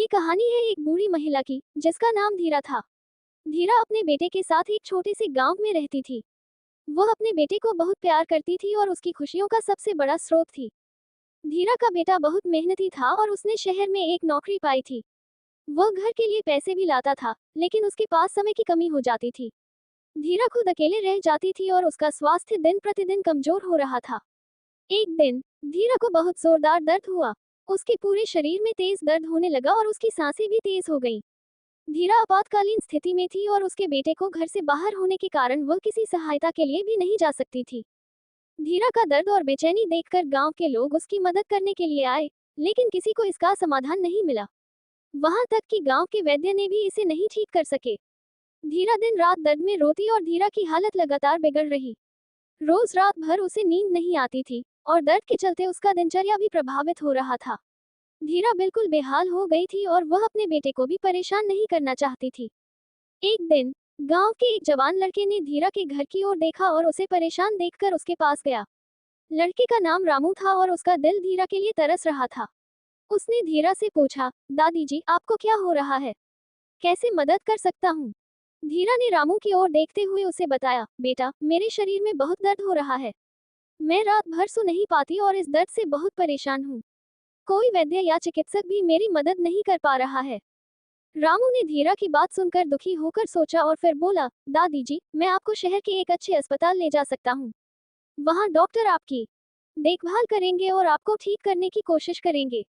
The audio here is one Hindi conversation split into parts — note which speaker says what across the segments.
Speaker 1: ये कहानी है एक बूढ़ी महिला की जिसका नाम धीरा था। धीरा अपने बेटे के साथ एक छोटे से गांव में रहती थी। वह अपने बेटे को बहुत प्यार करती थी और उसकी खुशियों का सबसे बड़ा स्रोत थी। धीरा का बेटा बहुत मेहनती था और उसने शहर में एक नौकरी पाई थी। वह घर के लिए पैसे भी लाता था, लेकिन उसके पास समय की कमी हो जाती थी। धीरा खुद अकेले रह जाती थी और उसका स्वास्थ्य दिन प्रतिदिन कमजोर हो रहा था। एक दिन धीरा को बहुत जोरदार दर्द हुआ। उसके पूरे शरीर में तेज दर्द होने लगा और उसकी सांसें भी तेज हो गईं। धीरा आपातकालीन स्थिति में थी और उसके बेटे को घर से बाहर होने के कारण वह किसी सहायता के लिए भी नहीं जा सकती थी। धीरा का दर्द और बेचैनी देखकर गांव के लोग उसकी मदद करने के लिए आए, लेकिन किसी को इसका समाधान नहीं मिला। वहां तक कि गांव के वैद्य ने भी इसे नहीं ठीक कर सके। धीरा दिन रात दर्द में रोती और धीरा की हालत लगातार बिगड़ रही। रोज रात भर उसे नींद नहीं आती थी और दर्द के चलते उसका दिनचर्या भी प्रभावित हो रहा था। धीरा बिल्कुल बेहाल हो गई थी और वह अपने बेटे को भी परेशान नहीं करना चाहती थी। एक दिन गांव के एक जवान लड़के ने धीरा के घर की ओर देखा और उसे परेशान देखकर उसके पास गया। लड़के का नाम रामू था और उसका दिल धीरा के लिए तरस रहा था। उसने धीरा से पूछा, दादी जी, आपको क्या हो रहा है? कैसे मदद कर सकता हूँ? धीरा ने रामू की ओर देखते हुए उसे बताया, बेटा, मेरे शरीर में बहुत दर्द हो रहा है। मैं रात भर सो नहीं पाती और इस दर्द से बहुत परेशान हूँ। कोई वैद्य या चिकित्सक भी मेरी मदद नहीं कर पा रहा है। रामू ने धीरा की बात सुनकर दुखी होकर सोचा और फिर बोला, दादी जी, मैं आपको शहर के एक अच्छे अस्पताल ले जा सकता हूँ। वहाँ डॉक्टर आपकी देखभाल करेंगे और आपको ठीक करने की कोशिश करेंगे।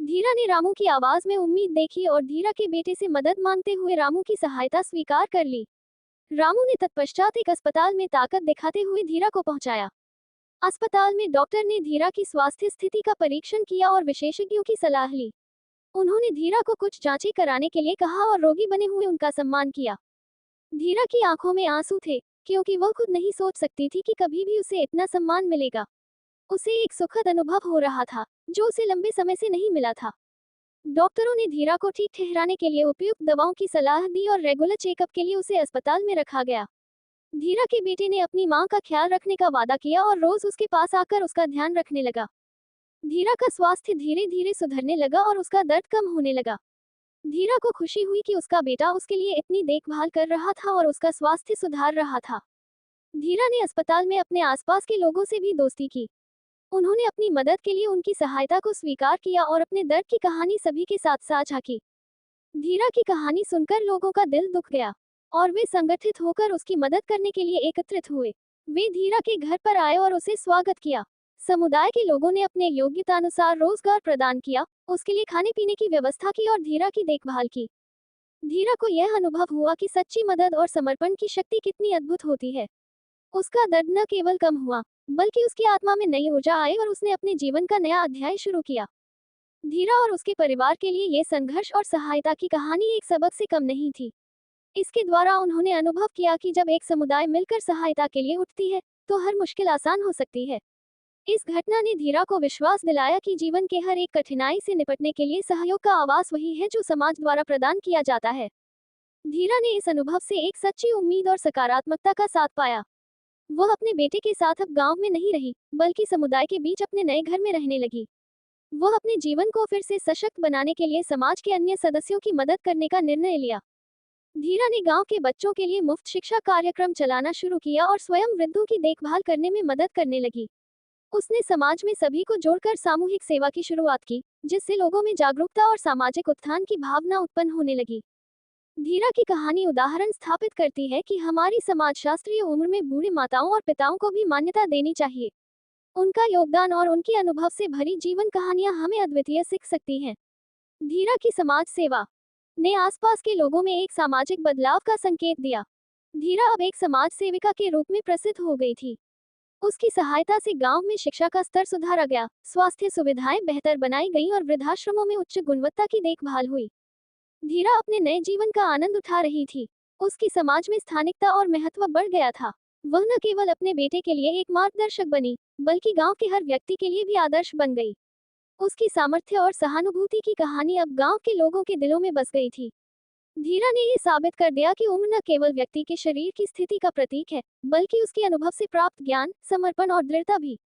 Speaker 1: धीरा ने रामू की आवाज में उम्मीद देखी और धीरा के बेटे से मदद मांगते हुए रामू की सहायता स्वीकार कर ली। रामू ने तत्पश्चात एक अस्पताल में ताकत दिखाते हुए धीरा को पहुंचाया। अस्पताल में डॉक्टर ने धीरा की स्वास्थ्य स्थिति का परीक्षण किया और विशेषज्ञों की सलाह ली। उन्होंने धीरा को कुछ जांचें कराने के लिए कहा और रोगी बने हुए उनका सम्मान किया। धीरा की आंखों में आंसू थे, क्योंकि वह खुद नहीं सोच सकती थी कि कभी भी उसे इतना सम्मान मिलेगा। उसे एक सुखद अनुभव हो रहा था, जो उसे लंबे समय से नहीं मिला था। डॉक्टरों ने धीरा को ठीक ठहराने के लिए उपयुक्त दवाओं की सलाह दी और रेगुलर चेकअप के लिए उसे अस्पताल में रखा गया। धीरा के बेटे ने अपनी मां का ख्याल रखने का वादा किया और रोज उसके पास आकर उसका ध्यान रखने लगा। धीरा का स्वास्थ्य धीरे धीरे सुधरने लगा और उसका दर्द कम होने लगा। धीरा को खुशी हुई कि उसका बेटा उसके लिए इतनी देखभाल कर रहा था और उसका स्वास्थ्य सुधार रहा था। धीरा ने अस्पताल में अपने आसपास के लोगों से भी दोस्ती की। उन्होंने अपनी मदद के लिए उनकी सहायता को स्वीकार किया और अपने दर्द की कहानी सभी के साथ साझा की। धीरा की कहानी सुनकर लोगों का दिल दुख गया और वे संगठित होकर उसकी मदद करने के लिए एकत्रित हुए। वे धीरा के घर पर आए और उसे स्वागत किया। समुदाय के लोगों ने अपने योग्यतानुसार रोजगार प्रदान किया, उसके लिए खाने पीने की व्यवस्था की और धीरा की देखभाल की। धीरा को यह अनुभव हुआ कि सच्ची मदद और समर्पण की शक्ति कितनी अद्भुत होती है। उसका दर्द न केवल कम हुआ, बल्कि उसकी आत्मा में नई ऊर्जा आई और उसने अपने जीवन का नया अध्याय शुरू किया। धीरा और उसके परिवार के लिए यह संघर्ष और सहायता की कहानी एक सबक से कम नहीं थी। इसके द्वारा उन्होंने अनुभव किया कि जब एक समुदाय मिलकर सहायता के लिए उठती है, तो हर मुश्किल आसान हो सकती है। इस घटना ने धीरा को विश्वास दिलाया कि जीवन के हर एक कठिनाई से निपटने के लिए सहयोग का आवास वही है जो समाज द्वारा प्रदान किया जाता है। धीरा ने इस अनुभव से एक सच्ची उम्मीद और सकारात्मकता का साथ पाया। वह अपने बेटे के साथ अब गांव में नहीं रही, बल्कि समुदाय के बीच अपने नए घर में रहने लगी। वह अपने जीवन को फिर से सशक्त बनाने के लिए समाज के अन्य सदस्यों की मदद करने का निर्णय लिया। धीरा ने गांव के बच्चों के लिए मुफ्त शिक्षा कार्यक्रम चलाना शुरू किया और स्वयं वृद्धों की देखभाल करने में मदद करने लगी। उसने समाज में सभी को जोड़कर सामूहिक सेवा की शुरुआत की, जिससे लोगों में जागरूकता और सामाजिक उत्थान की भावना उत्पन्न होने लगी। धीरा की कहानी उदाहरण स्थापित करती है कि हमारी समाजशास्त्रीय उम्र में बूढ़ी माताओं और पिताओं को भी मान्यता देनी चाहिए। उनका योगदान और उनके अनुभव से भरी जीवन कहानियां हमें अद्वितीय सीख सकती हैं। धीरा की समाज सेवा ने आसपास के लोगों में एक सामाजिक बदलाव का संकेत दिया। धीरा अब एक समाज सेविका के रूप में प्रसिद्ध हो गई थी। उसकी सहायता से गांव में शिक्षा का स्तर सुधारा गया, स्वास्थ्य सुविधाएं बेहतर बनाई गईं और वृद्धाश्रमों में उच्च गुणवत्ता की देखभाल हुई। धीरा अपने नए जीवन का आनंद उठा रही थी। उसकी समाज में स्थानिकता और महत्व बढ़ गया था। वह न केवल अपने बेटे के लिए एक मार्गदर्शक बनी, बल्कि गांव के हर व्यक्ति के लिए भी आदर्श बन गई। उसकी सामर्थ्य और सहानुभूति की कहानी अब गांव के लोगों के दिलों में बस गई थी। धीरा ने ये साबित कर दिया कि उम्र न केवल व्यक्ति के शरीर की स्थिति का प्रतीक है, बल्कि उसके अनुभव से प्राप्त ज्ञान, समर्पण और दृढ़ता भी।